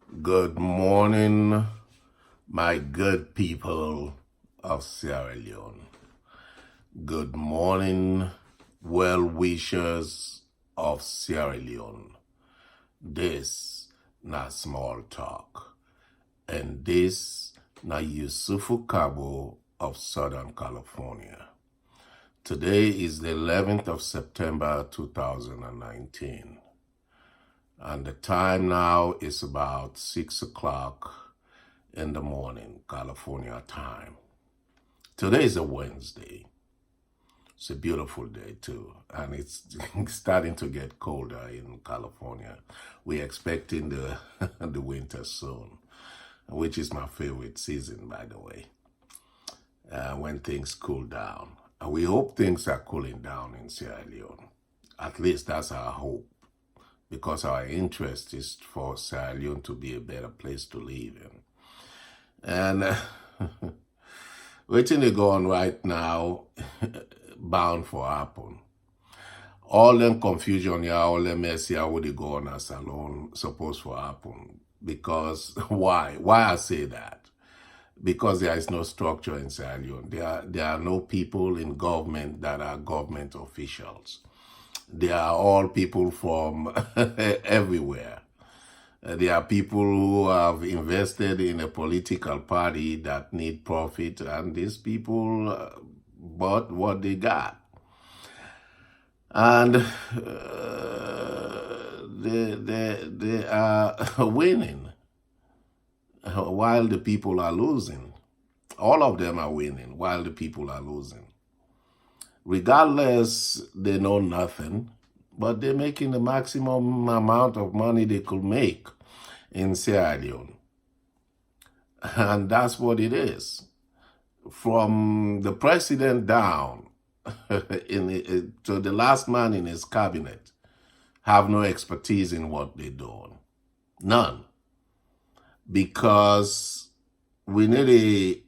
Good morning, my good people of Sierra Leone. Good morning, well wishers of Sierra Leone. This na small talk, and this na Yusufu Cabo of Southern California. Today is the 11th of September 2019. And the time now is about 6 o'clock in the morning, California time. Today is a Wednesday. It's a beautiful day too, and it's starting to get colder in California. We're expecting the the winter soon, which is my favorite season, by the way, when things cool down. And we hope things are cooling down in Sierra Leone. At least that's our hope, because our interest is for Sierra Leone to be a better place to live in. And waiting to go on right now, bound for happen. All them confusion, yeah, all them mess here, what they go on as alone, supposed to happen. Because why? Why I say that? Because there is no structure in Sierra Leone. There are no people in government that are government officials. They are all people from everywhere. There are people who have invested in a political party that need profit, and these people bought what they got. And they are winning while the people are losing. All of them are winning while the people are losing. Regardless, they know nothing, but they're making the maximum amount of money they could make in Sierra Leone. And that's what it is. From the president down to the last man in his cabinet have no expertise in what they're doing. None. Because we need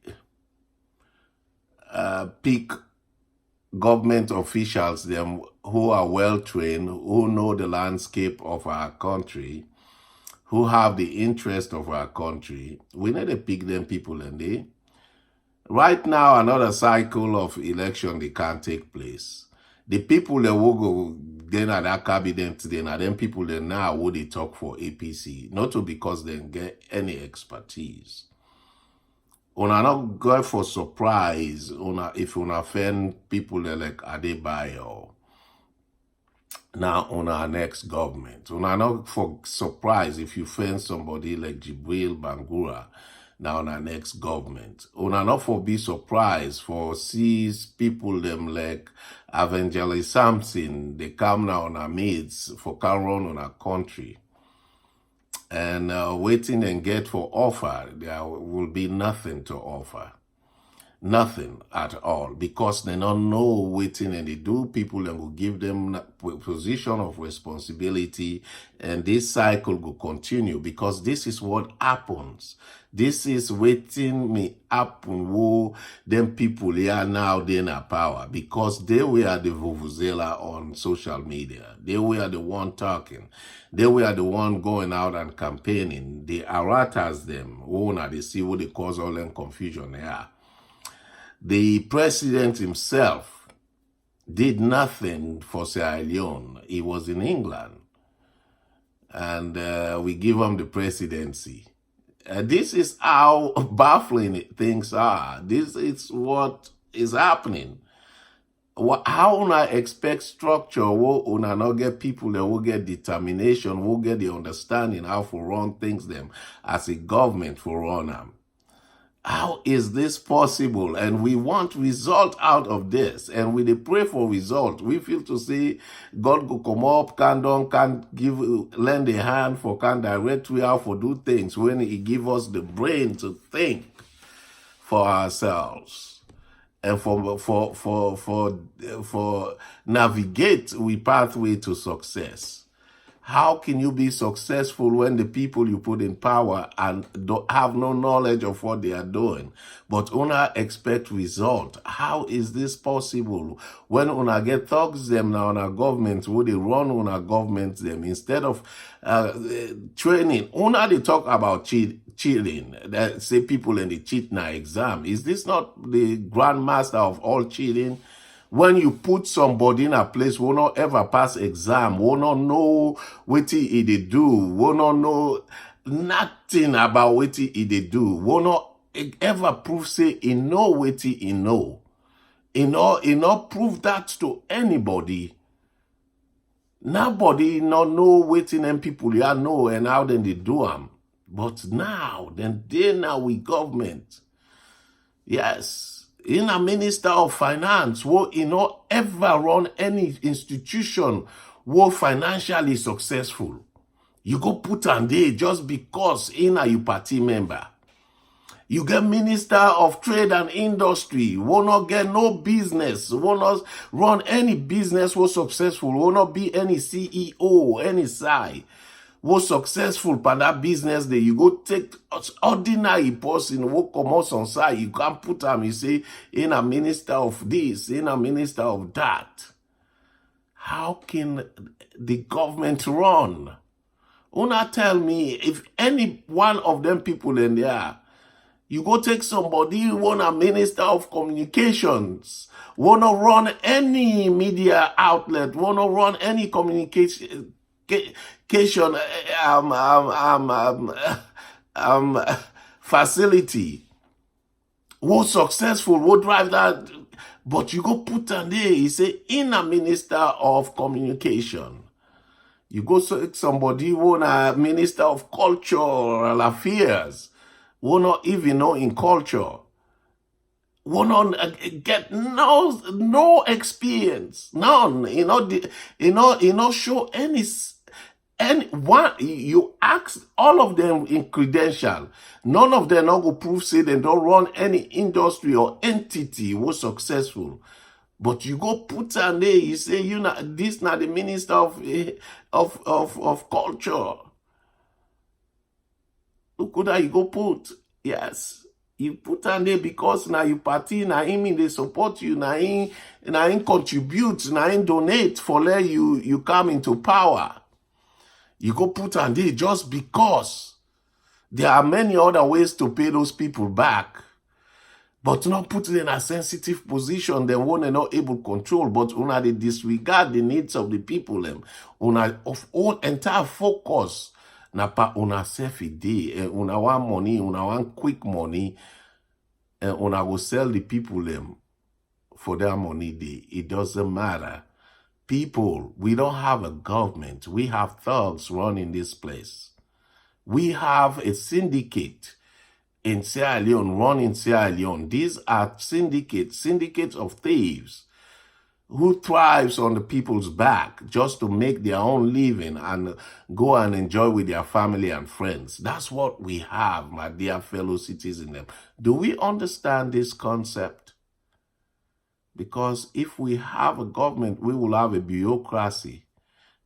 a pick government officials, them who are well trained, who know the landscape of our country, who have the interest of our country. We need to pick them people, and they right now another cycle of election they can't take place. The people that will go then at that cabinet, then are them people that now would they talk for APC, not to because they get any expertise. Una not go for surprise if una offend people that like Adebayo now on our next government. Una not for surprise if you offend somebody like Jibril Bangura now on our next government. Una not for be surprised for sees people them like Evangelist Samson, they come now on our midst for can run on our country. And waiting and get for offer, there will be nothing to offer. Nothing at all, because they don't know waiting and they do people and will give them position of responsibility, and this cycle will continue, because this is what happens. This is waiting me happen who them people here now they in power, because they were the vuvuzela on social media. They were the one talking. They were the one going out and campaigning. The aratas them, they see what they cause all them confusion here. The president himself did nothing for Sierra Leone. He was in England. And we give him the presidency. This is how baffling things are. This is what is happening. How una expect structure will una not get people that will get determination, will get the understanding how to run things them as a government for run them. How is this possible? And we want result out of this. And we pray for result. We feel to see God go come up, can lend a hand for can direct we how for do things when he give us the brain to think for ourselves. And for navigate we pathway to success. How can you be successful when the people you put in power and don't have no knowledge of what they are doing, but una expect result? How is this possible? When una get thugs them now, una government, would they run una government them instead of training? Una they talk about cheating. That say people in the cheat na exam. Is this not the grandmaster of all cheating? When you put somebody in a place who not ever pass exam, who not know what he they do, who not know nothing about what he they do, who not ever prove say he know what he know. He not prove that to anybody. Nobody not know what them people ya know and how then they do them. But now, then they now we government. Yes. In a minister of finance, who not ever run any institution who financially successful. You go put on there just because in a you party member. You get minister of trade and industry, will not get no business, will not run any business was successful, will not be any CEO, any side was successful for that business there. You go take ordinary person who come out on side, you can't put them, you say, in a minister of this, in a minister of that. How can the government run? Una tell me, if any one of them people in there, you go take somebody who want a minister of communications, want to run any media outlet, want to run any communication facility, who successful, who drive that, but you go put on there, he say, in a minister of communication. You go select somebody who want a minister of cultural affairs, who not even know in culture, who not get no experience, none. You know, show any one. You ask all of them in credential, none of them not go prove say they don't run any industry or entity was successful. But you go put on there, you say, you know, this not the minister of culture. Look what you go put. Yes. You put on there because now you party, now him they support you, now him contribute, now him donate for let you come into power. You go put on there just because there are many other ways to pay those people back. But not put it in a sensitive position, then one are not able to control, but una they disregard the needs of the people. Una of all entire focus na pa una self day, una want money, una want quick money, and una go sell the people them for their money day. It doesn't matter. People, we don't have a government. We have thugs running this place. We have a syndicate in Sierra Leone, run in Sierra Leone. These are syndicates of thieves who thrives on the people's back just to make their own living and go and enjoy with their family and friends. That's what we have, my dear fellow citizens. Do we understand this concept? Because if we have a government, we will have a bureaucracy.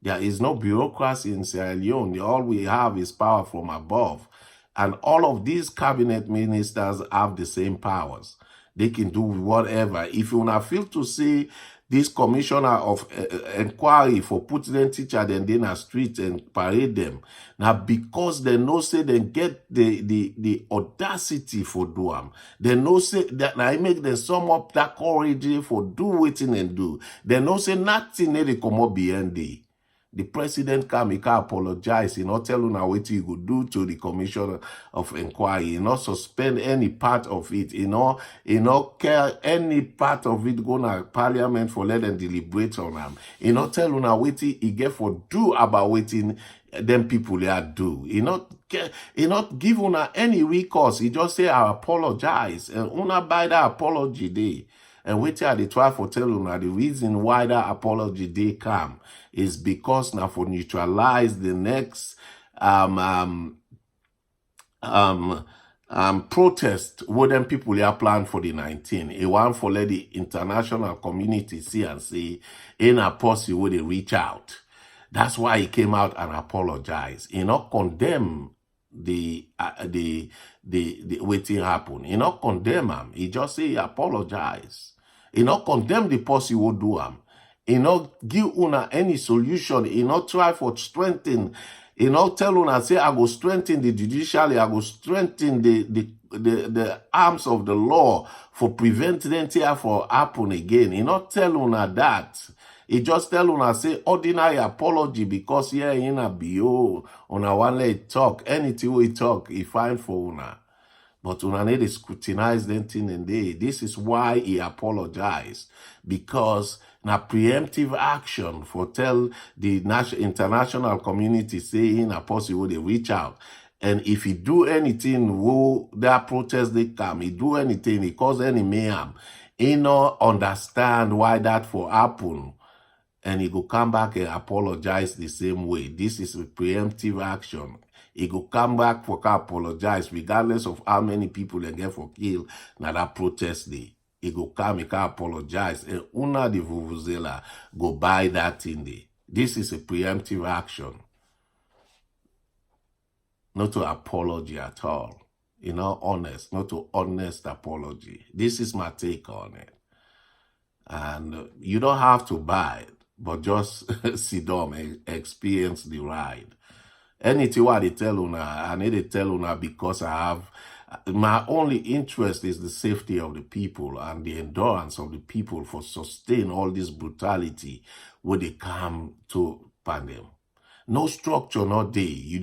There is no bureaucracy in Sierra Leone. All we have is power from above. And all of these cabinet ministers have the same powers. They can do whatever. If you want to feel to see this commissioner of inquiry for putting them teacher then in a street and parade them, now because they know say they get the audacity for do them. They know say that I make them sum up that courage for do waiting and do. They know say nothing they come up behind the. The president can apologize. He not tell una what he could do to the commission of inquiry. He not suspend any part of it. He not care any part of it go to parliament for let them deliberate on them. He not tell una what he get for do about waiting them people they do. He not give una any recourse. He just say I apologize and una by that apology day. And wait till they try for tell una the reason why that apology day come is because now for neutralize the next protest what them people are planned for the 19. It want for let the international community see and say in a policy where they reach out. That's why he came out and apologized. He not condemn the waiting happen. He not condemn him. He just say he apologize. He not condemn the person who do him. He not give una any solution. He not try for strengthen. He not tell una say I go strengthen the judiciary. I go strengthen the arms of the law for preventing them here for happen again. He not tell una that. He just tell una say ordinary apology because here in a bio una one let talk. Anything we talk, he fine for una. But una need to scrutinize them thing and day. This is why he apologized. Because na preemptive action for tell the international community saying a person will they reach out. And if he do anything, who that protest they come, he do anything, he cause any mayhem, he no understand why that for happen. And he go come back and apologize the same way. This is a preemptive action. He go come back for apologize regardless of how many people they get for kill na that protest day. He go come, he can apologize. And una the vuvuzela go buy that thing day. This is a preemptive action. Not to apology at all. You know, honest. Not to honest apology. This is my take on it. And you don't have to buy it, but just sit down and experience the ride. Anything what they tell una, I need to tell una because I have, my only interest is the safety of the people and the endurance of the people for sustain all this brutality when they come to pandem. No structure, no day. You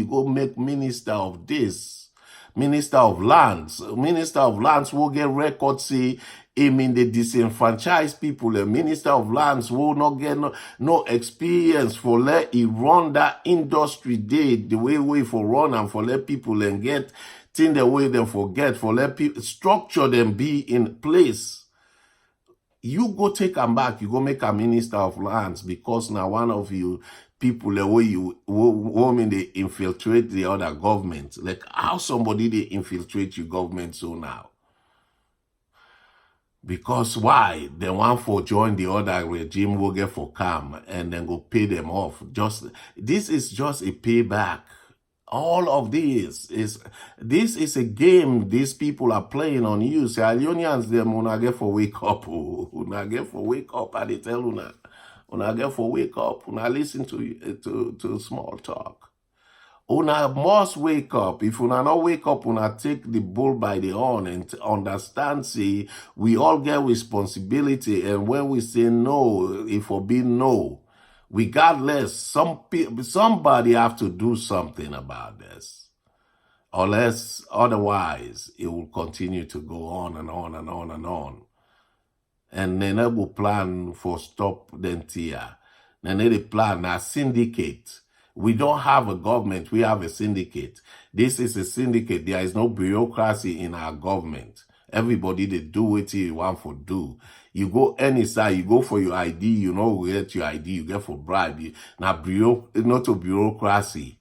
go make minister of this, minister of lands will get record say, I mean, the disenfranchised people, the minister of lands will not get no experience for let it run that industry day the way for run and for let people and get thing the way them forget, for let people structure them be in place. You go take them back, you go make a minister of lands because now one of you people the way you women they infiltrate the other government. Like how somebody they infiltrate your government so now. Because why? They want for join the other regime will get for come and then go pay them off. This is just a payback. All of this is a game these people are playing on you. Sierra Leoneans them una get for wake up. Una get for wake up and they tell una get for wake up. Una listen to small talk. Una must wake up. If una not wake up, una take the bull by the horn and understand, see, we all get responsibility. And when we say no, if we be no, regardless, somebody have to do something about this. Unless otherwise, it will continue to go on and on and on and on. And they never plan for stop them here. They need a plan, a syndicate. We don't have a government, we have a syndicate. This is a syndicate. There is no bureaucracy in our government. Everybody, they do what you want for do. You go any side, you go for your ID, you know, you get your ID, you get for bribe. Now, not a bureaucracy.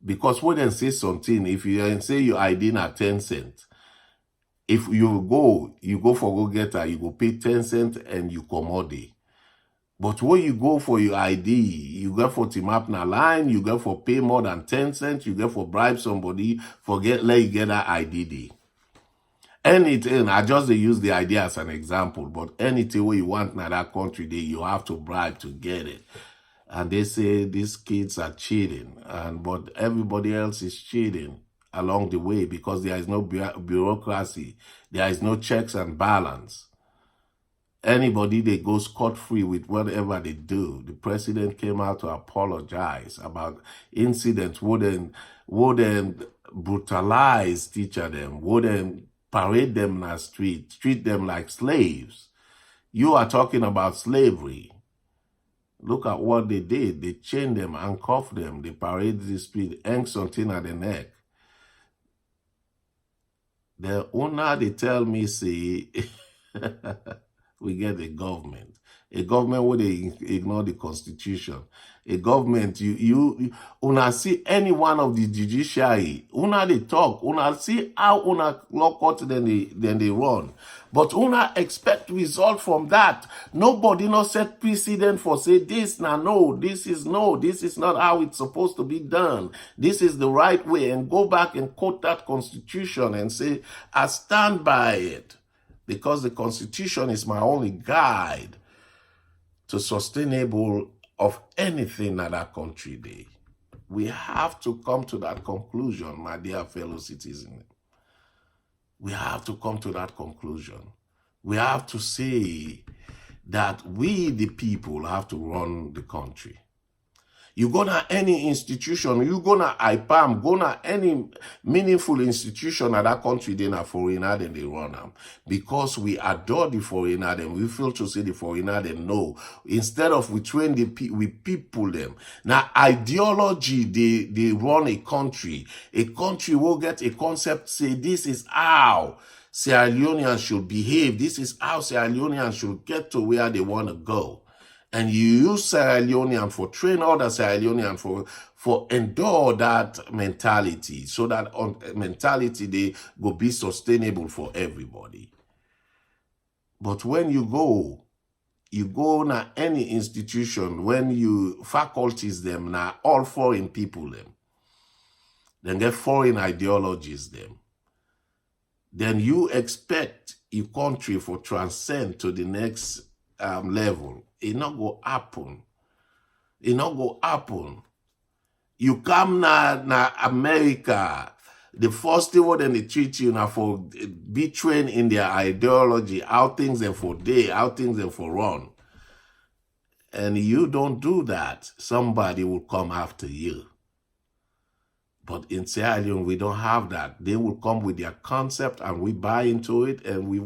Because when they say something, if you say your ID na 10 cents, if you go for go getter, you go pay 10 cents and you commodity. But when you go for your ID, you get for team up na line, you get for pay more than 10 cents, you get for bribe somebody, let you get that ID. Anything, I just use the idea as an example, but anything where you want in that country, you have to bribe to get it. And they say these kids are cheating, but everybody else is cheating along the way because there is no bureaucracy, there is no checks and balance. Anybody they go scot-free with whatever they do. The president came out to apologize about incidents, wouldn't brutalize teacher them, wouldn't parade them in the street, treat them like slaves. You are talking about slavery. Look at what they did. They chained them, handcuffed them, they paraded the street, hang something at the neck. The owner, they tell me, say, we get a government where they ignore the constitution, a government una see any one of the judiciary, una they talk, una see how una law court then they run, but una expect result from that. Nobody no set precedent for say this now. No, this is not how it's supposed to be done. This is the right way, and go back and quote that constitution and say I stand by it, because the constitution is my only guide to sustainable of anything that our country did. We have to come to that conclusion, my dear fellow citizens. We have to come to that conclusion. We have to say that we, the people, have to run the country. You go to any institution, you go to IPAM, go to any meaningful institution at that country, then a foreigner, then they run them. Because we adore the foreigner, then we feel to say the foreigner, then no. Instead of we train we people them. Now, ideology, they run a country. A country will get a concept, say this is how Sierra Leoneans should behave. This is how Sierra Leoneans should get to where they want to go. And you use Sierra Leonean for train other Sierra Leonean for endure that mentality, so that mentality they will be sustainable for everybody. But when you go na any institution, when you faculties them na all foreign people them, then get foreign ideologies them, then you expect your country for transcend to the next level. It not go happen. It not go happen. You come na America, the first thing what they treat you now for be trained in their ideology, how things them for day, how things them for run. And you don't do that, somebody will come after you. But in Sierra Leone, we don't have that. They will come with their concept and we buy into it and we